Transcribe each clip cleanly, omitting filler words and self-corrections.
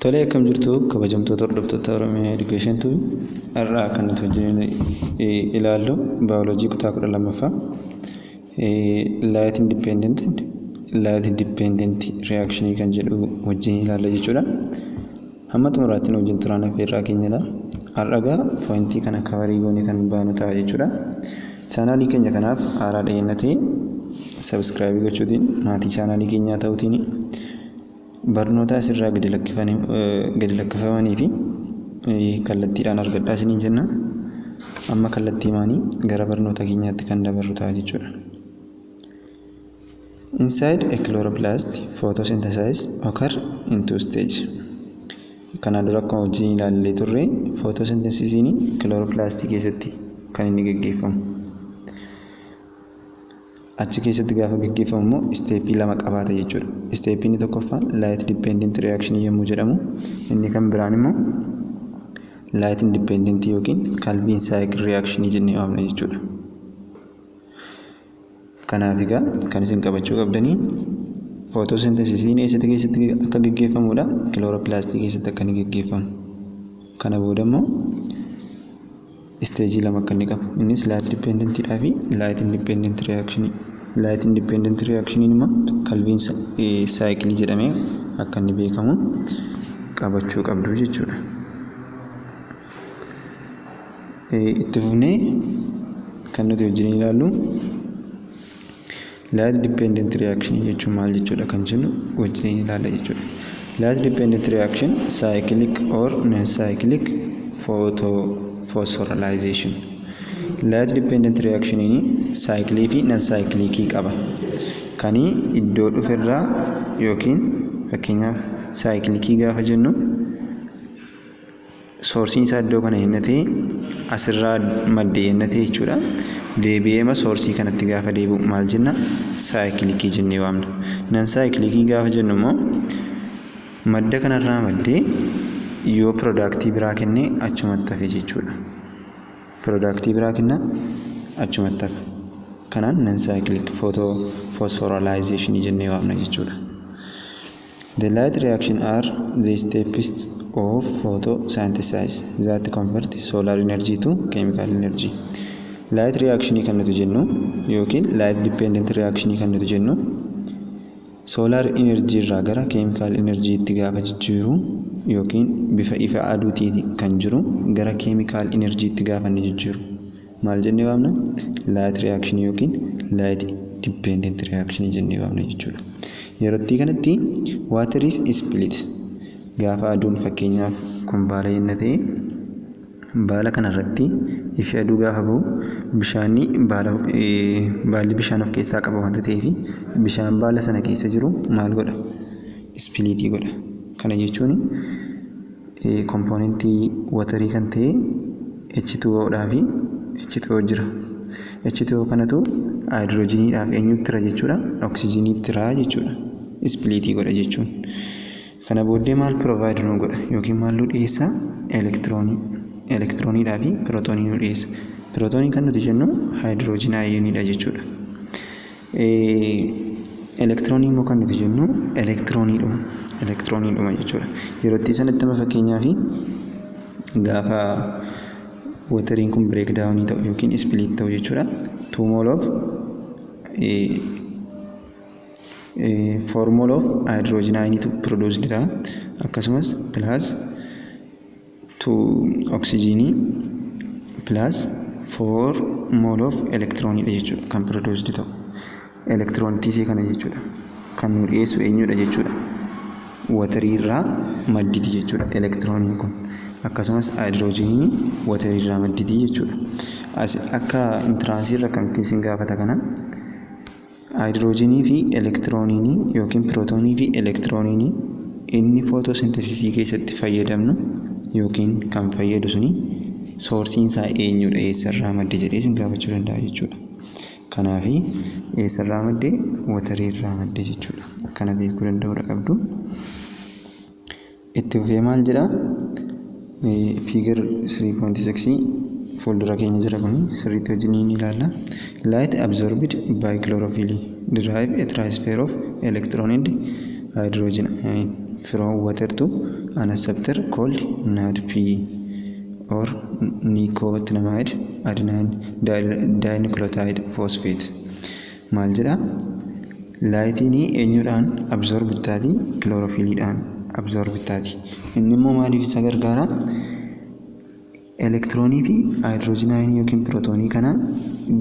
Tolee, akkam jirtu kabajamtoota hordoftoota Oromiyaa Education irraa kan nuti wajjin ilaallu baayoloojii kutaa 12ffaa light independent reaction kan jedhu wajjin ilaalla jechuudha. Hamma xumuraatti wajjin turaan affeerraa keenyadha. Har'agaa pointii kana kabarii goonee kan baanu ta'a jechuudha. Chaanaalii keenya kanaaf haaraa dhiyeenyatee subscribe gochuutiin maatii chaanaalii keenyaa ta'uutiin barnoota asirraa gadi lakkifamanii fi kallattiidhaan argadhaa isiniin jenna. Amma kallattii maanii gara barnoota keenyaatti kan dabarru ta'a jechuudha. Inside a chloroplast, photosynthesis occur in two stages. Kana dura akkuma wajjin ilaallee turre photosynthesisiin chloroplast keessatti kan inni gaggeeffamu. Achi keessatti gaafa gaggeeffamu immoo isteeppii lama qabaata jechuudha. Isteeppiin tokkoffaan light dependent reaction yommuu jedhamu, inni kan biraan immoo light independent yookiin Calvin cycle reaction jennee waamna jechuudha. Kanaaf egaa kan isin qabachuu qabdanii photosynthesisiin keessatti akka gaggeeffamudha. Chloroplast keessatti akka inni gaggeeffamu. Kana booda immoo isteejii lama akka inni qabu. Innis light dependent fi light independent reaction. Light independent reaction immoo Calvin cycle jedhamee akka inni beekamu qabachuu qabdu jechuudha. Itti fufnee kan nuti wajjin ilaallu light dependent reaction jechuun maal jechuudha kan jennu wajjin ilaalla jechuudha. Light dependent reaction cyclic or non-cyclic phosphorylation. Light dependent reaction ini cyclic fi non-cyclic qaba. Kani iddoo dhuferraa yookiin fakkeenyaaf cyclic gaafa jennu soorsiin isaa iddoo kana hennatee asirraa maddee hennatee jechuudha. Deebi'eema soorsii kanatti gaafa deebi'u maal jenna? Cyclic jennee waamna. Non-cyclic gaafa jennu immoo madda kanarraa maddee yoo productii biraa kennee achumatti hafe jechuudha. Productii biraa kenna achumatti hafe. Kanaan non-cyclic phosphorylation jennee waamna jechuudha. The light reaction are the steps of photosynthesis that convert solar energy to chemical energy. Light reaction kan nuti jennu yookiin light dependent reaction kan nuti jennu solar energy irraa gara chemical energy itti gaafa jijjiiru yookiin bifa ifa aduutii kan jiru gara chemical energy itti gaafa inni jijjiiru maal jennee waamna? Light reaction yookiin light dependent reaction jennee waamna jechuudha. Yerootti kanatti water is split gaafa aduun fakkeenyaaf kun baala yennatee baala kanarratti ifi aduu gaafa bahu bishaanni baalli bishaan of keessaa qaba wanta ta'eef bishaan baala sana keessa jiru maal godha? Ispiliitii godha. Kana jechuun kompoonentii watarii kan ta'e H2O dhaa fi H2O jira. H2O kanatu haayidroojiniidhaaf eenyutti tira jechuudha? Oksijiiniitti tira jechuudha. Ispiliitii godha jechuun. Kana booddee maal provide nu godha yookiin maal nu dhiyeessa? Elektirooniidhaa fi pirootoonii nu dhiyeessa. Pirootoonii kan nuti jennu haayidroojin aayoniidha jechuudha. Elektiroonii immoo kan nuti jennu elektirooniidhuma jechuudha. Yerootti sanatti amma fakkeenyaaf gaafa watariin kun break down ta'u yookiin split ta'u jechuudha. 2 mole of 4 mole of hydrogen ionitu produced ta'a. Akkasumas plus 2 oxygen plus 4 mole of electronidha jechuudha kan produced ta'u. Electronitisii kana jechuudha. Kan nu dhiyeessu eenyudha jechuudha. Watarii irraa madditi jechuudha elektirooniin kun. Akkasumas haayidroojinii watarii irraa madditi jechuudha. Akka intiransii irra kamtiin isin gaafata kana haayidroojinii fi elektirooniinii yookiin pirootoonii fi elektirooniinii inni footosintesisii keessatti fayyadamnu yookiin kan fayyadu suni soorsiin isaa eenyudha eessarraa madde jedhee isin gaafachuu danda'a jechuudha. Kanaaf eessarraa madde watarii irraa madde jechuudha. Kana beekuu danda'uudha qabdu. Itti fufee maal jedha? Figure 3.6 fuuldura keenya jira kun sirriitti wajjin ni ilaalla. Light absorbed by chlorophyll derive a transfer of electron and hydrogen ion from water to an acceptor called NADP or nicotinamide adenine dinucleotide phosphate. Maal jedha? Laayitiin eenyudhaan absorb taati? Chlorophyllidhaan absorb taati. Inni immoo maaliif isa gargaara? Elektiroonii fi haayidroojinaayinii yookiin pirootoonii kana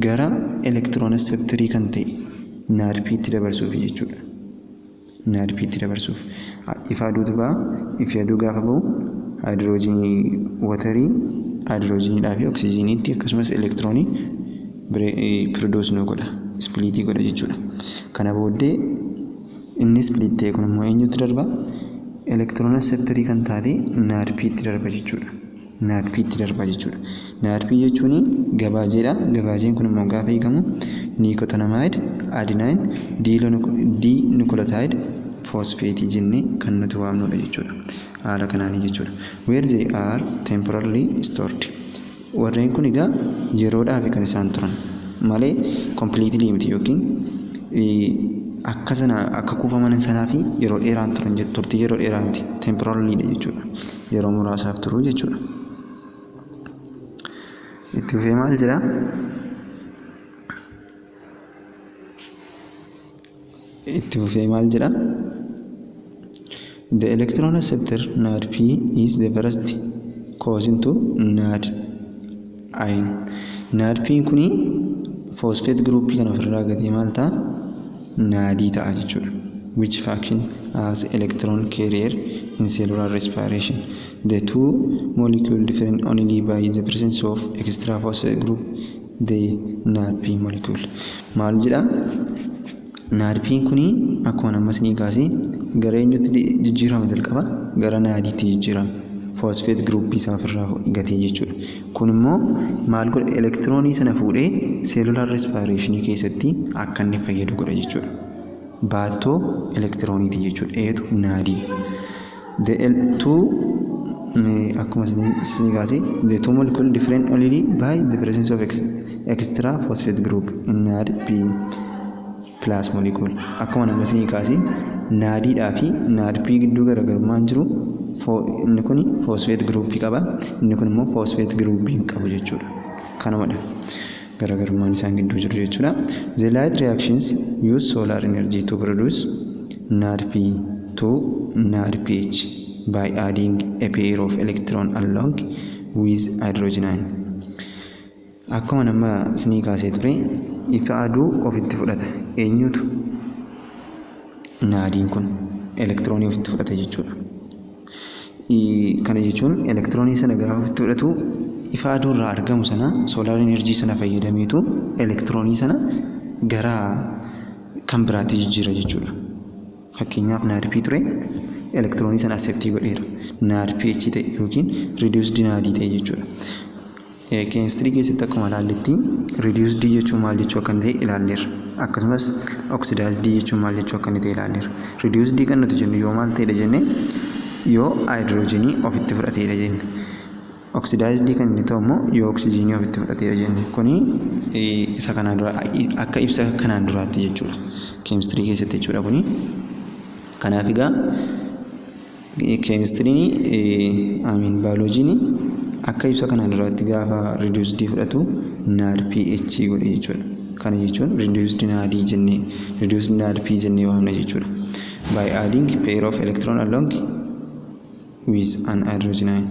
gara elektiroon aseptarii kan ta'e NADP'tti dabarsuuf jechuudha. NADP'tti dabarsuuf. Ifa aduutu ba'a. Ifi aduu gaafa ba'u haayidroojinii watarii haayidroojiniidhaa fi oksijiiniitti akkasumas elektiroonii pirooduus nu godha. Ispiliitii godha jechuudha. Kana booddee inni ispiliit ta'e kun immoo eenyutti darba? Elektiroon aseptarii kan taate NADP'tti darba jechuudha. NADP'tti darba jechuudha. NADP jechuun gabaajeedha. Gabaajeen kun immoo gaafa hiikamu nicotinamide adenine dinucleotide phosphate jennee kan nuti waamnudha jechuudha. Haala kanaanii jechuudha. Where they are temporarily stored. Warreen kun egaa yeroodhaaf kan isaan turan malee completely miti yookiin akka kuufaman sanaa fi yeroo dheeraan turan turtii yeroo dheeraa miti. Temporarily jechuudha. Yeroo muraasaaf turu jechuudha. Itti fufee maal jedha? The electron acceptor NADP is the first cousin to NAD ion. NADP kuni phosphate group kan ofirraa gatee maal ta'a? NAD ta'a jechuudha. Which function as electron carrier in cellular respiration. The two molecules different only by the presence of extra phosphate group, the NADP molecule. Maal jedha? NADP kuni akkuma ammas ni kaasee gara eenyutti jijjiirama jalqaba? Gara NADitti jijjiirama. Phosphate group isaa ofirraa gatee jechuudha. Kun immoo maal godha? Elektiroonii sana fuudhee cellular respiration keessatti akka inni fayyadu godha jechuudha. Baattoo elektirooniiti jechuudha. Eetu NAD. The two akkuma isin kaasee the two molecules different only by the presence of extra phosphate group in NADP plus molecule. Akkuma nama isin kaasee NADidhaa fi NADP gidduu garaagarummaan jiru inni kun phosphate group qaba, inni kun immoo phosphate group hin qabu jechuudha. Kanumadha garaagarummaan isaan gidduu jiru jechuudha. The light reactions use solar energy to produce NADP to NADPH by adding a pair of electron along with hydrogen ion. Akkuma nama isin kaasee ture ifa aduu ofitti fudhata. Eenyutu? NADiin kun elektiroonii ofitti fudhata jechuudha. Kana jechuun elektiroonii sana gaafa ofitti fudhatu ifa aduu irraa argamu sana solar energy sana fayyadameetu elektiroonii sana gara kan biraatti jijjiira jechuudha. Fakkeenyaaf NADP ture elektiroonii sana acceptii godheera. NADPH ta'e yookiin reduced NAD ta'e jechuudha. Chemistry keessatti akkuma ilaalletti reduced jechuun maal jechuu akka ta'e ilaalleerra. Akkasumas oxidized jechuun maal jechuu akka ta'e ilaalleerra. Reduced kan nuti jennu yoo maal ta'edha jennee yoo hydrogenii ofitti fudhateedha jenne. Oxidized kan inni ta'u immoo yoo oxygenii ofitti fudhateedha jenne. Kuni isa kanaan dura akka ibsa kanaan duraatti jechuudha. Chemistry keessatti jechuudha kuni. Kanaaf egaa chemistry'n biology'n akka ibsa kanaan duraatti gaafa reduced fudhatu NADPH godhe jechuudha. Kana jechuun reduced NAD jennee reduced NADP jennee waamna jechuudha. By adding pair of electron along with an hydrogen ion.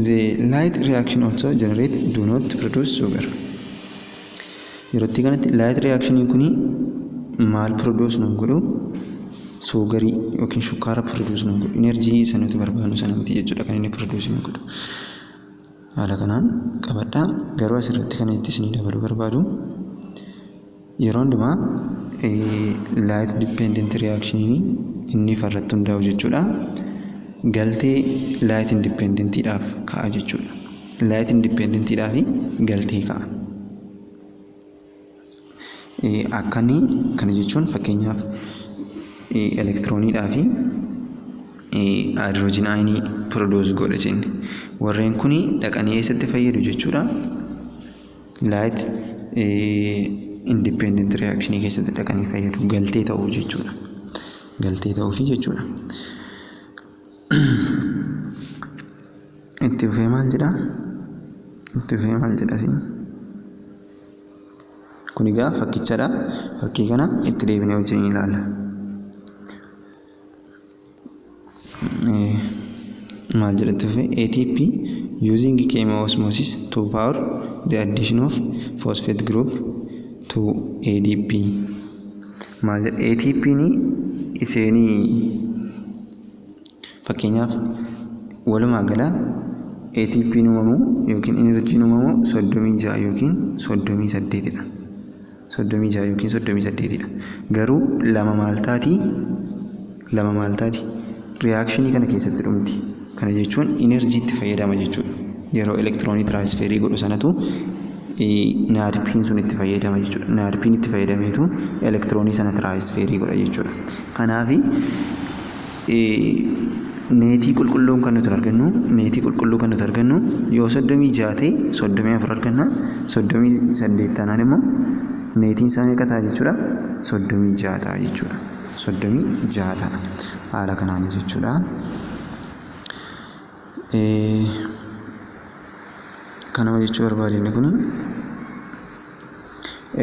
The light reaction also generate do not produce sugar. Yerootti kanatti light reaction kuni maal produce nu godhu? Sugarii yookiin shukkaara produce nu godhu. Energy sanatu barbaadu sanatti jechuudha kan inni produce nu godhu. Haala kanaan qabadhaa. Garuu asirratti kan itti isin dabaluu barbaadu yeroo hundumaa light dependent reaction inni farratti hundaa'u jechuudha. Galtee light independentidhaaf ka'a jechuudha. Light independentidhaaf galtee ka'a. Akkanii kana jechuun fakkeenyaaf elektirooniidhaa fi hydrogen ion produce godha jenne. Warreen kuni dhaqanii eessatti fayyadu jechuudha. Light independent reaction keessatti dhaqanii fayyadu galtee ta'uu jechuudha. Galtee ta'uufi jechuudha. itti fufee maal jedha si kun egaa fakkichadha. Fakkii kana itti deebinee wajjin ilaalla. maal jedha itti fufee ATP using chemoosmosis to power the addition of phosphate group to ADP. maal jedha ATP ni iseenii fakkeenyaaf walumaa gala ATP uumamu yookiin enerjiin uumamu 36 yookiin 38 dha. 36 yookiin 38 dha. Garuu lama maal taati reakshinii kana keessatti dhumti. Kana jechuun enerjii itti fayyadama jechuudha. Yeroo elektiroonii tiraansferii godhu sanatu naarpiin sun itti fayyadama jechuudha. Naarpiin itti fayyadameetu elektiroonii sana tiraansferii godha jechuudha. Kanaaf neetii qulqulluun kan nuti argannu yoo 36 ta'e 34 arganna. 38 taanaan immoo neetiin isaa meeqa ta'a jechuudha? 36 ta'a jechuudha. 36 ta'a. Haala kanaan jechuudha. Kanama jechuu barbaadne kun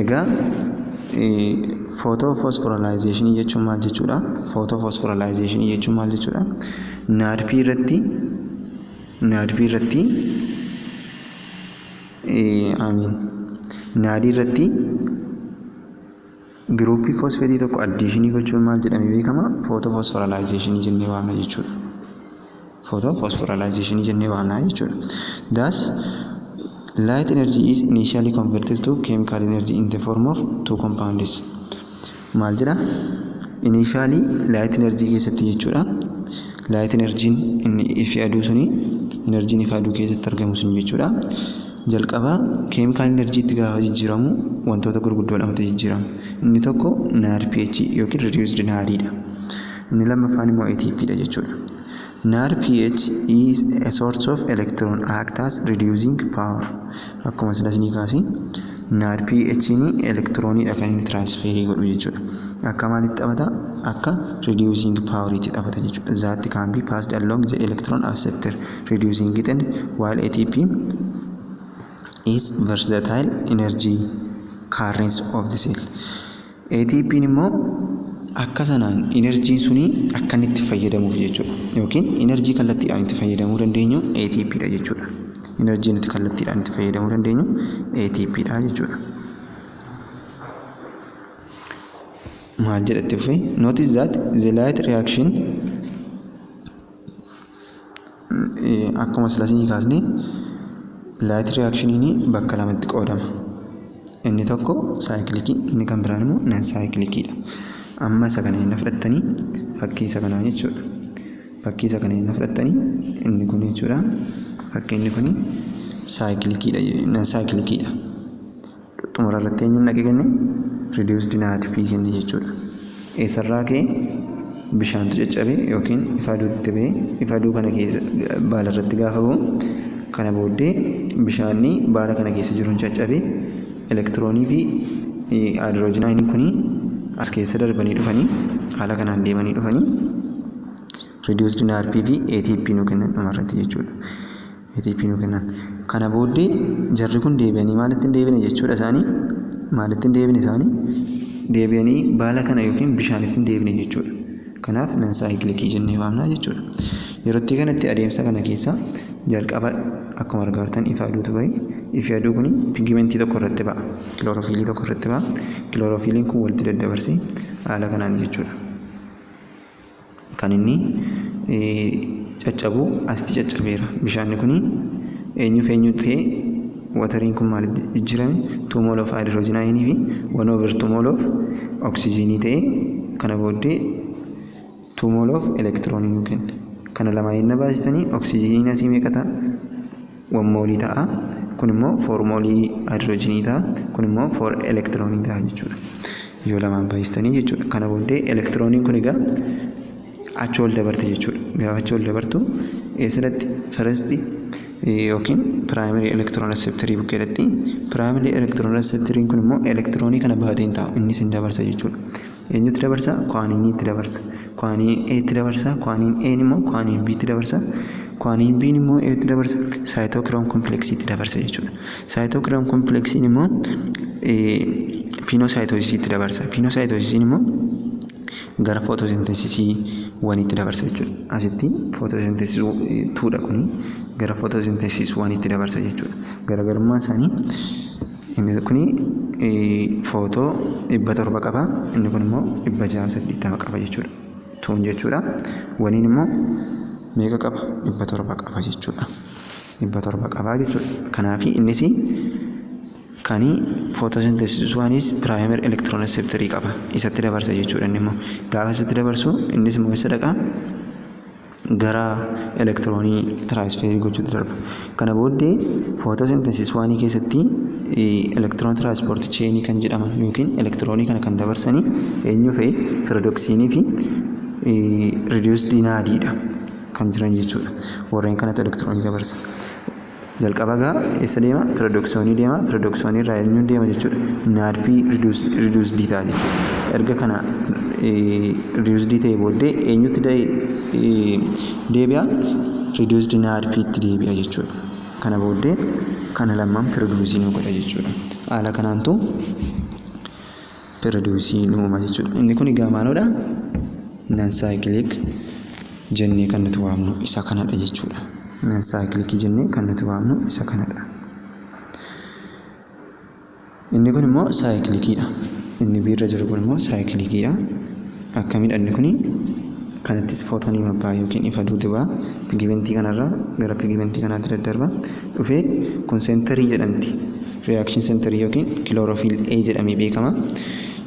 egaa photophosphorylationii jechuun maal jechuudha? Photophosphorylationii jechuun maal jechuudha? Naarpii irratti naadii irratti giruuppii fosfeetii tokko addiishinii gochuun maal jedhamee beekama? Photophosphorylationii jennee waamna jechuudha. Photophosphorylationii jennee waamna jechuudha. Thus light energy is initially converted to chemical energy in the form of two compounds. maal jedha? Initially light energy keessatti jechuudha. Light energy inni ifi aduu suni enerjiin ifi aduu keessatti argamu sun jechuudha. Jalqaba chemical energy itti gaafa jijjiiramu wantoota gurguddoo lamatu jijjiiramu. Inni tokko NADPH yookiin reduced naadiidha. Inni lammaffaan immoo ATP dha jechuudha. NADPH is a source of electron act as reducing power. Akkuma silasnii kaasi NADPH ni elektirooniidha kan inni transferii godhu jechuudha. Akka maalitti taphata? Akka reducing power itti taphata jechuudha. That can be passed along the electron acceptor reducing it, and while ATP is versatile energy currents of the cell. ATP immoo akka sanaan energiin suni akka inni itti fayyadamuuf jechuudha. Yookiin enerjii kallattiidhaan itti fayyadamuu dandeenyu ATP dha jechuudha. Energiin itti kallattiidhaan itti fayyadamuu dandeenyu ATP dha jechuudha. maal jedhatti fufe? Notice that the light reaction akkuma silasnii kaasne light reaction ini bakka lamatti qoodama. Inni tokko saayiklikii, inni kan biraan immoo nan saayikilikiidha. Amma isa kana hin fudhattanii fakkii isa kanaa jechuudha. Fakkii isa kana hin fudhattanii inni kun jechuudha. Fakkiin inni kun saayikilikiidha, nan saayikilikiidha. Xumura irratti eenyuun dhaqee kenne? Reduced NADP kenne jechuudha. Eessarraa ka'e bishaantu caccabe yookiin ifa aduutti ba'e, ifa aduu kana keessa baala irratti gaafa bu'u kana booddee bishaanni baala kana keessa jiruun caccabe elektiroonii fi haayidroojinii kun as keessa darbanii dhufanii haala kanaan deemanii dhufanii reduced NADP fi ATP nu kennan dhumarratti jechuudha. ATP nu kennan. Kana booddee jarri kun deebi'anii maalitti hin deebine jechuudha isaanii? Maalitti hin deebine isaanii? Deebi'anii baala kana yookiin bishaanitti hin deebine jechuudha. Kanaaf nan saayiklikii jennee waamna jechuudha. Yeroo itti kanatti adeemsa kana keessa jalqaba akkuma argaa ifa aduutu bahe. Ifi aduu kun pigimentii tokko irratti ba'a. Kiloorofiilii tokko irratti ba'a. Kiloorofiiliin kun walitti daddabarsee haala kanaan jechuudha. Kan inni caccabu asitti caccabeera. Bishaanni kun eenyuuf eenyu ta'ee watariin kun maalitti jijjiirame? 2 mole of hydrogen fi 1 over 2 mole of oxygen ta'ee kana booddee 2 mole of electron nu kenna. Kana lama inni baasitanii oxygen asii meeqa ta'a? 1 mole ta'a. Kun immoo 4 mole hydrogen ta'a. Kun immoo 4 electron ta'a jechuudha. Yoo lamaan baasitanii jechuudha. Kana booddee electroniin kun egaa achi ol dabarte jechuudha. Gaafa achi ol dabartu eessatti? First yookiin primary electron receptor bukkeedhatti. Primary electron receptor kun immoo electronii kana baateen ta'a. Innis hin dabarsa jechuudha. Eenyutti dabarsa? Kwaaniiniitti dabarsa. Kwaaniin A itti dabarsa. Kwaaniin A immoo kwaaniin B itti dabarsa. Guanine B immoo eetti dabarsa cytochrome complexitti dabarsa jechuudha. Cytochrome complexiin immoo pinocytosisitti dabarsa. Pinocytosisiin immoo gara photosynthesisii wanitti dabarsa jechuudha. Asitti photosynthesis 2dha kuni gara photosynthesis 1tti dabarsa jechuudha. Garaagarummaan isaanii inni kuni footoo 700 qaba, inni kun immoo 680 qaba jechuudha. Tuun jechuudha. Waniin immoo meeqa qaba? 700 qaba jechuudha. 700 qaba jechuudha. Kanaaf innis kani photosynthesis 1is primary electron receptor qaba. Isatti dabarsa jechuudha inni immoo. Gaafa isatti dabarsu innis immoo isa dhaqa gara elektiroonii transferii gochuutti darba. Kana booddee photosynthesis 1 keessatti electron transport chain kan jedhaman yookiin elektiroonii kana kan dabarsanii eenyu fa'i pyridoxinii fi reduced NADdha kan jiran jechuudha. Warreen kanatu elektiroonii dabarsa. Jalqaba gaa eessa deema? Pyridoxinii deema. Pyridoxinii irraa eenyuun deema jechuudha? NADP reduced ta'a jechuudha. Erga kana reduced ta'e booddee eenyutti deebi'a? Reduced NADPtti deebi'a jechuudha. Kana booddee kana lamaan pyridoxinii godha jechuudha. Haala kanaantu pyridoxinii uuma jechuudha. Inni kun egaa maalodha? Non-cyclic jennee kan nuti waamnu isa kanadha jechuudha. Non-cyclic jennee kan nuti waamnu isa kanadha. Inni kun immoo cyclicidha. Inni biirra jiru kun immoo cyclicidha. Akkamidha inni kuni? Kanattis footonii mabbaa yookiin ifa duuba pigimentii kanarraa gara pigimentii kanaatti daddarba dhufee kun sentarii jedhamti. Reaction centerii yookiin chlorophyll A jedhamee beekama.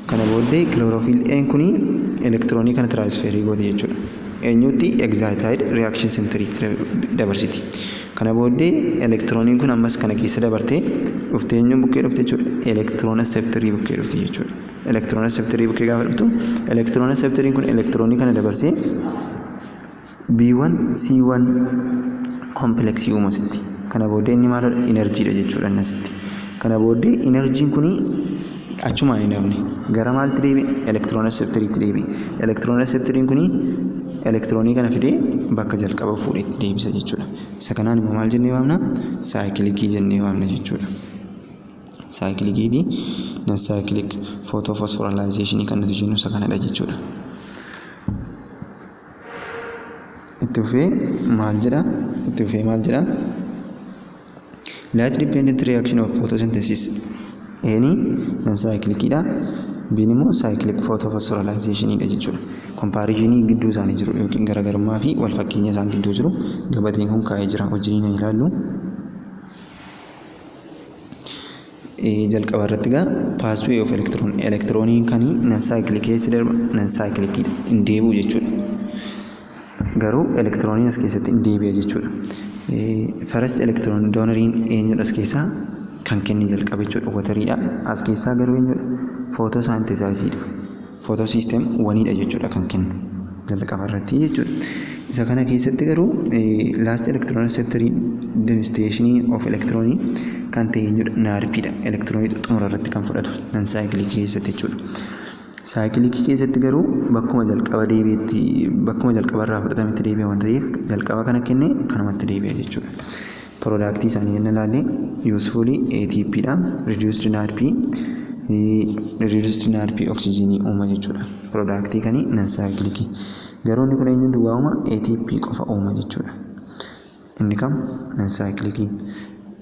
Kana booddee chlorophyll A kuni elektiroonii kana transferii gooti jechuudha. Eenyutti? Excited reaction centeriitti dabarsiti. Kana booddee elektirooniin kun ammas kana keessa dabartee dhuftee eenyuun bukkee dhufte jechuudha. Electron receptorii bukkee dhufte jechuudha. Electron receptorii bukkee gaafa dhuftu electron receptoriin kun elektiroonii kana dabarsee B1 C1 complex uumusitti. Kana booddee inni maalidha? Enerjiidha jechuudha innasitti. Kana booddee enerjiin kuni achumaan hin dhabne gara maalitti deebi'e? Electron receptoriitti deebi'e. Electron receptoriin kuni elektiroonii kana fidee bakka jalqaba fuudheetti deebisa jechuudha. Isa kanaan immoo maal jennee waamna? Saayikiliikii jennee waamna jechuudha. Saayikiliikii fi non-cyclic photophosphorylation kan nuti jennu isa kanadha jechuudha. Itti fufee maal jedha? Light dependent reaction of photosynthesis any non-cyclicidha. Biin immoo cyclic photophosphorylation dha jechuudha. Comparison gidduu isaanii jiru yookiin garaagarummaa fi wal fakkeenya isaan gidduu jiru gabateen kun kaa'ee jira. Wajjin ilaallu. Jalqaba irratti gaa pathway of electron elektirooniin kan non-cyclic keessa darba non-cyclic hin deebi'u jechuudha. Garuu elektirooniin as keessatti hin deebi'a jechuudha. First electron donoriin eenyudha as keessaa? Kan kenni jalqaba jechuudha. Wateriidha. As keessaa garuu eenyudha? Photosynthesisidha. Photosystem 1dha jechuudha kan kennu jalqaba irratti jechuudha. Isa kana keessatti garuu last electron receptor station of electron kan ta'e eenyudha? NADPdha. Elektiroonii xumura irratti kan fudhatu non-cyclic keessatti jechuudha. Cyclic keessatti garuu bakkuma jalqaba irraa fudhatametti deebi'a waan ta'eef jalqaba kana kenne kanumatti deebi'a jechuudha. Product isaanii yenna ilaalle usefully ATPdha. Reduced NADP oxygen uuma jechuudha. Product kani non-cyclic. Garuu inni kun eenyuun duwwaa uuma? ATP qofa uuma jechuudha. Inni kam? Non-cyclic.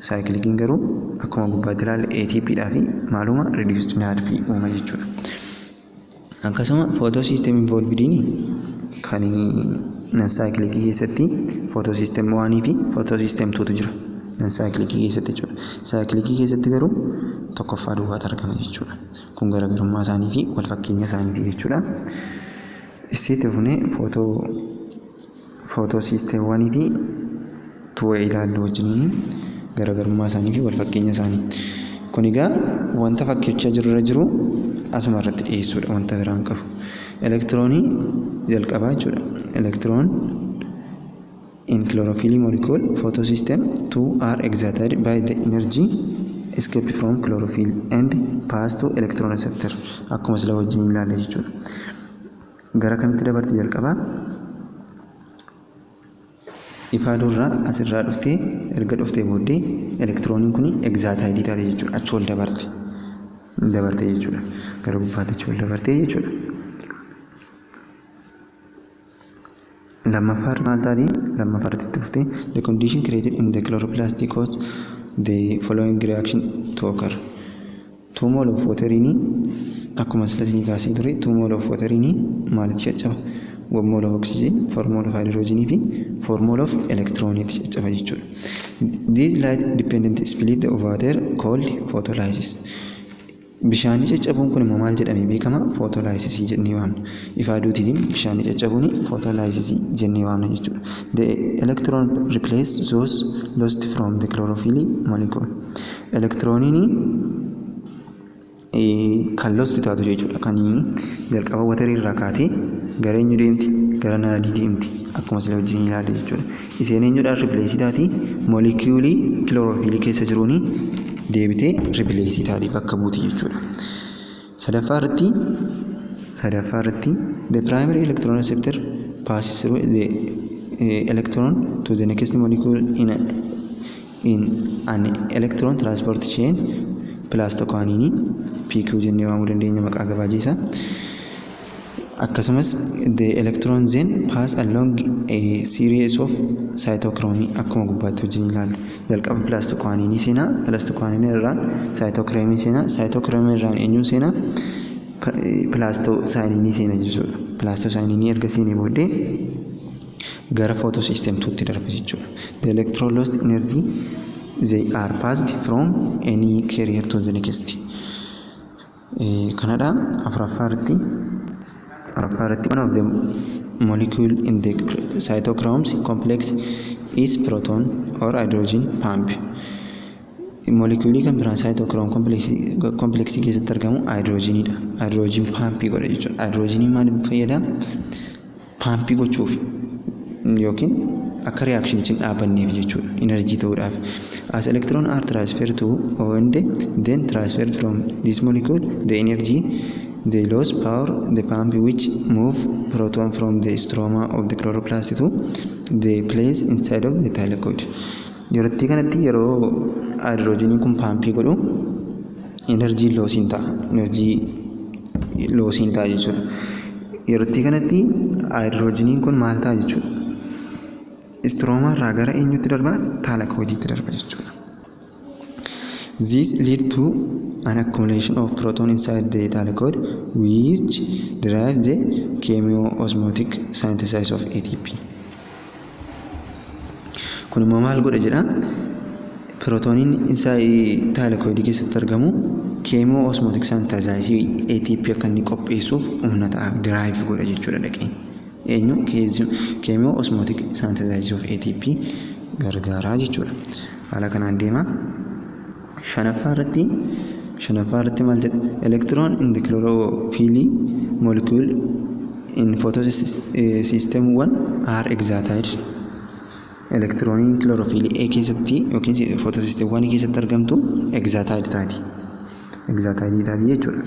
Cyclic garuu akkuma gubbaatti ilaalle ATPdhaa fi maaluma reduced NADP uuma jechuudha. Akkasuma photosystem involved kan non-cyclic keessatti photosystem 1 fi photosystem 2tu jira. Non-cyclic keessatti jechuudha. Cyclic keessatti garuu tokkoffaa duwwaatu argama jechuudha. Kun garaagarummaa isaanii fi wal fakkeenya isaaniiti jechuudha. Isitti fufnee photosystem 1 fi 2 ilaallu wajjiniin garaagarummaa isaanii fi wal fakkeenya isaanii. Kun egaa wanta fakkeechaa jiru asuma irratti dhiyeessuudha wanta biraan qabu. Elektiroonii jalqabaa jechuudha. Electron in chlorophyll molecule photosystem 2 are excited by the energy escape from chlorophyll and pass to electron receptor. Akkuma sila wajjin ilaalla jechuudha. Gara kamitti dabarti jalqabaa? Ifa adurraa asirraa dhuftee erga dhuftee booddee elektirooniin kun egzaataayilii taate jechuudha. Achi ol dabarte jechuudha. Gara gubbaatti achi ol dabarte jechuudha. Lammaffaa maal taati? Lammaffaatti dhuftee the condition created in the chloroplast caused the following reaction to occur. 2 mole of water akkuma asirratti kaasee ture 2 mole of water maalitti caccaba? 1 mole of oxygen, 4 mole of hydrogen fi 4 mole of electron itti caccaba jechuudha. This light dependent split of water called photolysis. Bishaan caccabuun kun immoo maal jedhamee beekama? Photolysis jennee waamna. Ifa aduutiin bishaan caccabuun photolysis jennee waamna jechuudha. The electron replace those lost from the chlorophyll molecule. Electroniin kan lost taatu jechuudha. Kan jalqaba water irraa kaatee gara eenyu deemti? Gara naadii deemti. Akkuma sila wajjin ilaalle jechuudha. Isheen eenyudhaan replace taati? Molecule chlorophyll keessa jiruun deebitee replace taati bakka buuti jechuudha. Sadaffaa irratti the primary electron receptor passes through the electron to the next molecule in an electron transport chain plastokaaniin PQ jennee waamuu dandeenya maqaa gabaajiisa. Akkasumas the electron then pass along a series of cytochrome akkuma gubbaatti wajjin ilaalle. Jalqaba plastokaaniin seenaa, plastokaaniin irraan cytochrome seenaa, cytochrome irraan eenyuun seenaa? Plastosayiniin seenaa jechuudha. Plastosayiniin erga seenee booddee gara photosystem 2tti darba jechuudha. The electron lost energy they are passed from any carrier to the next. Kanadha afuraffaarratti one of the molecule in the cytochromes complex is proton or hydrogen pump. Molecule kan biraan cytochrome complex keessatti argamu hydrogenidha. Hydrogen pump godha jechuudha. Hydrogen maaliif fayyada? Pump gochuuf yookiin akka reaction ittiin dhaabanneef jechuudha. Energy ta'uudhaaf. As electron are transferred to and then transferred from this molecule, the energy they lose power the pump which move proton from the stroma of the chloroplast to the place inside of the thylakoid. Yerootti kanatti yeroo hydrogeniin kun paampii godhu energy loosiin ta'a jechuudha. Yerootti kanatti hydrogeniin kun maal ta'a jechuudha? Stroma irraa gara eenyutti darba? Thylakoiditti darba jechuudha. This lead to an accumulation of proton inside the thylakoid which derives the chemiosmotic synthesis of ATP. Kun immoo maal godha jedha? Protoniin inside thylakoid keessatti argamu chemiosmotic synthesis ATP akka inni qopheessuuf humna ta'a derive godha jechuudha dhaqee. Eenyu chemiosmotic synthesis of ATP gargaaraa jechuudha. Haala kanaan deema. Shanaffaa irratti maal jedha? Electron in the chlorophyll molecule in photosystem 1 are excited. Electroniin chlorophyll A keessatti yookiin photosystem 1 keessatti argamtu excited taati. Excited taati jechuudha.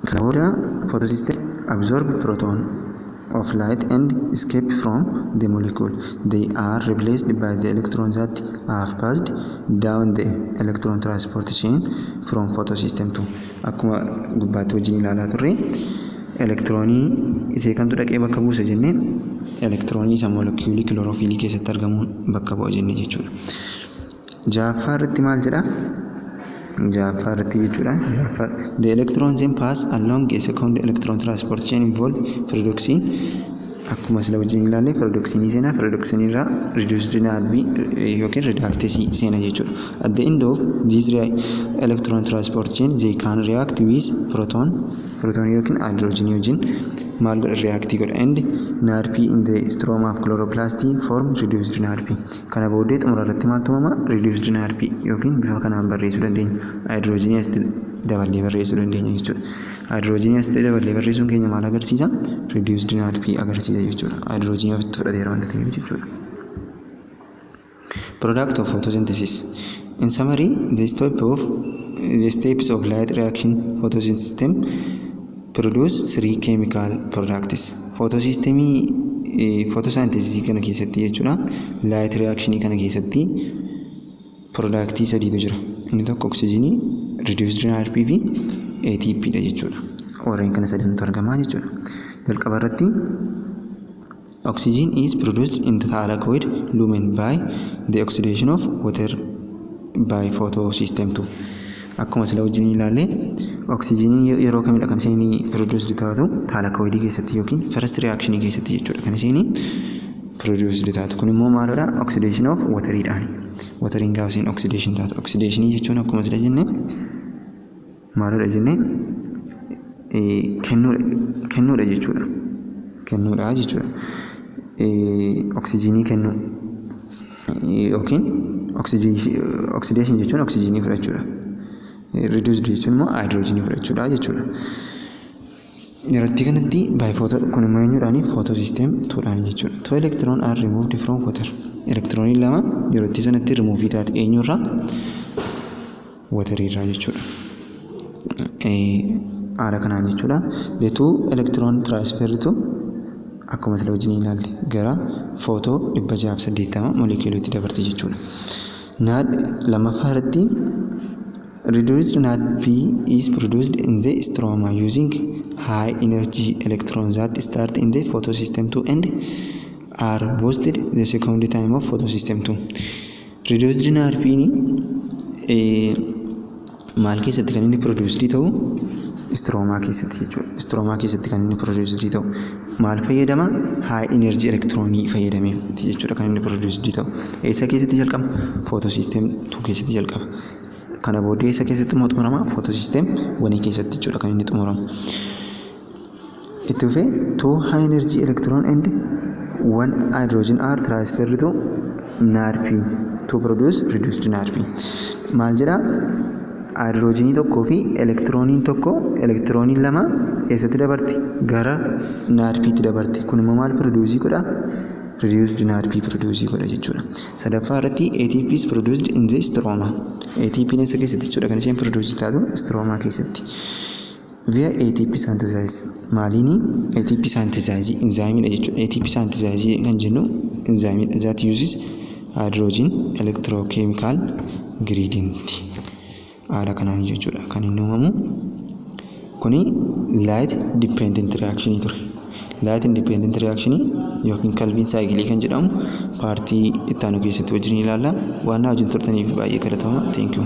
Kana booda photosystem absorb proton of light and escape from the molecule. They are replaced by the electrons that have passed down the electron transport chain from photosystem 2. Akkuma gubbaatti wajjin ilaalaa turre elektiroonii isee kamtu dhaqee bakka buusa jenneen elektiroonii isa moolekiyuulii kiloorofiilii keessatti argamuun bakka bu'a jennee jechuudha. Ja'affaa irratti maal jedha? Ja'affaa irratti jechuudha. The electrons then pass along a second electron transport chain involve pyridoxine. Akkuma sila wajjin ilaalle pyridoxine seenaa, pyridoxine irraa reduced NADP yookiin reductase seenaa jechuudha. At the end of this electron transport chain they can react with proton yookiin hydrogen wajjin maal godha react godha and NADP in the stroma of chloroplast form reduced NADP. Kana booddee xumura irratti maaltu uumama? Reduced NADP yookiin bifa kanaan barreessuu dandeenya. Hydrogen asitti daballee barreessuu dandeenya jechuudha. Hydrogen asitti daballee barreessuun keenya maal agarsiisa? Reduced NADP agarsiisa jechuudha. Hydrogen ofitti fudhateera wanta ta'eef jechuudha. Product of photosynthesis. In summary, the steps of light reaction photosystem produce 3 chemical products. Photosystemii photosynthesis kana keessatti jechuudha light reaction kana keessatti productii sadiitu jira. Inni tokko oxygenii, reduced NRP fi ATP dha jechuudha. Warreen kana sadantu argamaa jechuudha. Jalqaba irratti oxygen is produced in the thylakoid lumen by the oxidation of water by photosystem 2. Akkuma sila wajjin ilaalle oxygen yeroo kamidha kan isheen produced taatu thylakoid keessatti yookiin first reaction keessatti jechuudha kan isheen produced taatu. Kun immoo maalidha? Oxidation of water dhaan. Water gaafa isheen oxidation taatu. Oxidation jechuun akkuma sila jenne maalidha jenne kennuudha jechuudha. Kennuudha jechuudha. Oxygenii kennu yookiin oxidation jechuun oxygenii fudhachuudha. Reduced jechuun immoo hydrogenii fudhachuudha jechuudha. Yerootti kanatti by photo kun immoo eenyuudhaani? Photosystem 2 dhaan jechuudha. 2 electron are removed from water. Electronii lama yerootti sanatti remove taate eenyurraa? Water irraa jechuudha. Haala kanaan jechuudha. The 2 electron transfer to akkuma sila wajjin ilaalle gara footoo 680 molekiilooti dabarte jechuudha. Lammaffaa irratti reduced NADP is produced in the stroma using high energy electrons that start in the photosystem 2 and are boosted the second time of photosystem 2. Reduced NADP ni maal keessatti kan inni produced ta'u? Stroma keessatti jechuudha. Stroma keessatti kan inni produced ta'u. Maal fayyadama? High energy electronii fayyadamee jechuudha kan inni produced ta'u. Eessa keessatti jalqaba? Photosystem 2 keessatti jalqaba. Kana booddee eessa keessatti immoo xumurama? Photosystem 1 keessatti jechuudha kan inni xumuramu. Itti fufee 2 high energy electron and 1 hydrogen are transferred to NADP to produce reduced NADP. Maal jedha? Hydrogenii tokkoo fi elektirooniin tokko, elektirooniin lama eessatti dabarti? Gara NADP'tti dabarti. Kun immoo maal produce godha? Reduced NADP produce godha jechuudha. Sadaffaa irratti ATP is produced in the stroma. ATP eessa keessatti jechuudha kan isheen produce taatu? Stroma keessatti. Via ATP synthesis. Maaliini? ATP synthesis enzyme jechuudha. ATP synthesis kan jennu enzyme that uses hydrogen electrochemical gradient. Haala kanaan jechuudha kan inni uumamu. Kuni light dependent reaction ture. Light independent reaction yookiin Calvin cycle kan jedhamu paartii itti aanu keessatti wajjin ilaalla. Waan wajjin turtaniif baay'ee galatooma. Thank you.